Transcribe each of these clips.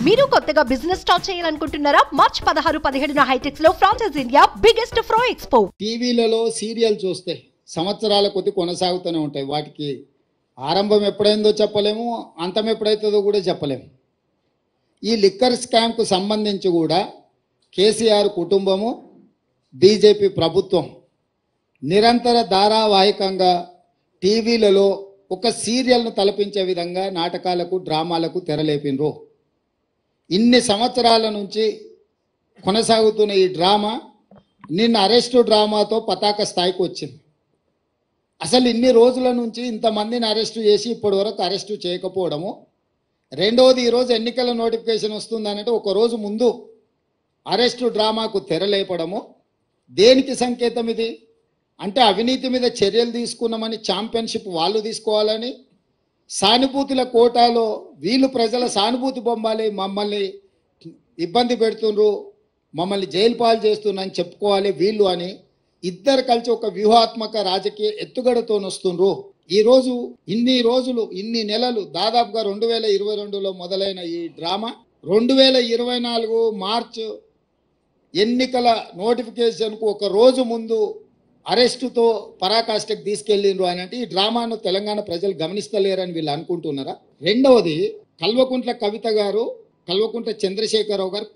మీరు కొత్తగా business start చేయాలనుకుంటున్నారా? మార్చ్ 16, 17 హైటెక్స్ లో ఫ్రాన్సెస్ ఇండియా బిగ్గెస్ట్ ఫ్రో ఎక్స్పో. టీవీలలో సీరియల్ చూస్తే సంవత్సరాల కొద్ది కొనసాగుతూనే ఉంటాయి. వాటికి ఆరంభం ఎప్పుడైందో చెప్పలేము, అంతం ఎప్పుడైతుందో కూడా చెప్పలేము. ఈ లిక్కర్ స్కామ్కు సంబంధించి కూడా కేసీఆర్ కుటుంబము, బీజేపీ ప్రభుత్వం నిరంతర ధారావాహికంగా టీవీలలో ఒక సీరియల్ను తలపించే విధంగా నాటకాలకు, డ్రామాలకు తెరలేపినరు. ఇన్ని సంవత్సరాల నుంచి కొనసాగుతున్న ఈ డ్రామా నిన్న అరెస్టు డ్రామాతో పతాక స్థాయికి వచ్చింది. అసలు ఇన్ని రోజుల నుంచి ఇంతమందిని అరెస్టు చేసి ఇప్పటి వరకు అరెస్టు చేయకపోవడము, రెండవది ఈరోజు ఎన్నికల నోటిఫికేషన్ వస్తుందనంటే ఒకరోజు ముందు అరెస్టు డ్రామాకు తెరలేపడము దేనికి సంకేతం ఇది? అంటే అవినీతి మీద చర్యలు తీసుకున్నామని ఛాంపియన్షిప్ వాళ్ళు తీసుకోవాలని, సానుభూతుల కోటాలో వీళ్ళు ప్రజల సానుభూతి బొమ్మాలి, మమ్మల్ని ఇబ్బంది పెడుతుండ్రు, మమ్మల్ని జైలు పాలు చేస్తున్నారని చెప్పుకోవాలి వీళ్ళు అని ఇద్దరు కలిసి ఒక వ్యూహాత్మక రాజకీయ ఎత్తుగడతో వస్తుండ్రు. ఈరోజు ఇన్ని నెలలు దాదాపుగా 2022లో మొదలైన ఈ డ్రామా 2024 మార్చ్ ఎన్నికల నోటిఫికేషన్కు ఒక రోజు ముందు అరెస్టుతో పరాకాష్ఠకు తీసుకెళ్ళిండ్రు అని అంటే ఈ డ్రామాను తెలంగాణ ప్రజలు గమనిస్తలేరని వీళ్ళు అనుకుంటున్నారా? రెండవది, కల్వకుంట్ల కవిత గారు, కల్వకుంట్ల చంద్రశేఖరరావు గారు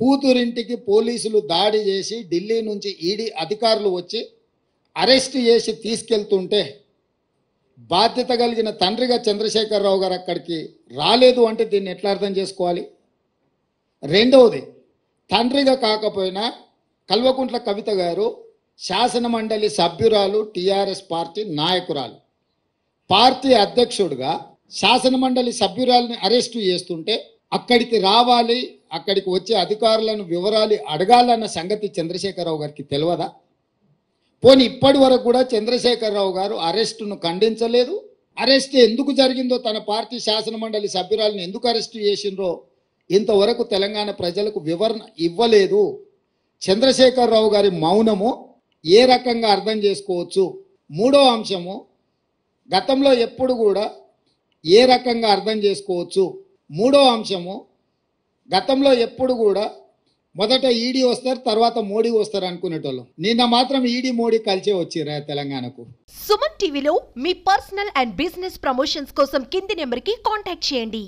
కూతురింటికి పోలీసులు దాడి చేసి ఢిల్లీ నుంచి ఈడీ అధికారులు వచ్చి అరెస్ట్ చేసి తీసుకెళ్తుంటే బాధ్యత కలిగిన తండ్రిగా చంద్రశేఖరరావు గారు అక్కడికి రాలేదు అంటే దీన్ని ఎట్లా అర్థం చేసుకోవాలి? రెండవది, తండ్రిగా కాకపోయినా కల్వకుంట్ల కవిత గారు శాసన మండలి సభ్యురాలు, టీఆర్ఎస్ పార్టీ నాయకురాలు, పార్టీ అధ్యక్షుడిగా శాసన మండలి సభ్యురాలని అరెస్టు చేస్తుంటే అక్కడికి రావాలి, అక్కడికి వచ్చే అధికారులను వివరాలు అడగాలన్న సంగతి చంద్రశేఖరరావు గారికి తెలియదా? పోనీ ఇప్పటి వరకు కూడా చంద్రశేఖరరావు గారు అరెస్టును ఖండించలేదు. అరెస్ట్ ఎందుకు జరిగిందో, తన పార్టీ శాసన మండలి సభ్యురాలను ఎందుకు అరెస్టు చేసిండ్రో ఇంతవరకు తెలంగాణ ప్రజలకు వివరణ ఇవ్వలేదు. చంద్రశేఖరరావు గారి మౌనము ఏ రకంగా అర్థం చేసుకోవచ్చు? మూడో అంశము, గతంలో ఎప్పుడు కూడా ఏ రకంగా అర్థం చేసుకోవచ్చు? మూడో అంశము, గతంలో ఎప్పుడు కూడా మొదట ఈడీ వస్తారు, తర్వాత మోడీ వస్తారు అనుకునేటోళ్ళం. నిన్న మాత్రం ఈడీ మోడీ కలిసే వచ్చిరా తెలంగాణకు. సుమన్ టీవీలో మీ పర్సనల్ అండ్ బిజినెస్ ప్రమోషన్స్ కోసం కింది నెంబర్కి కాంటాక్ట్ చేయండి.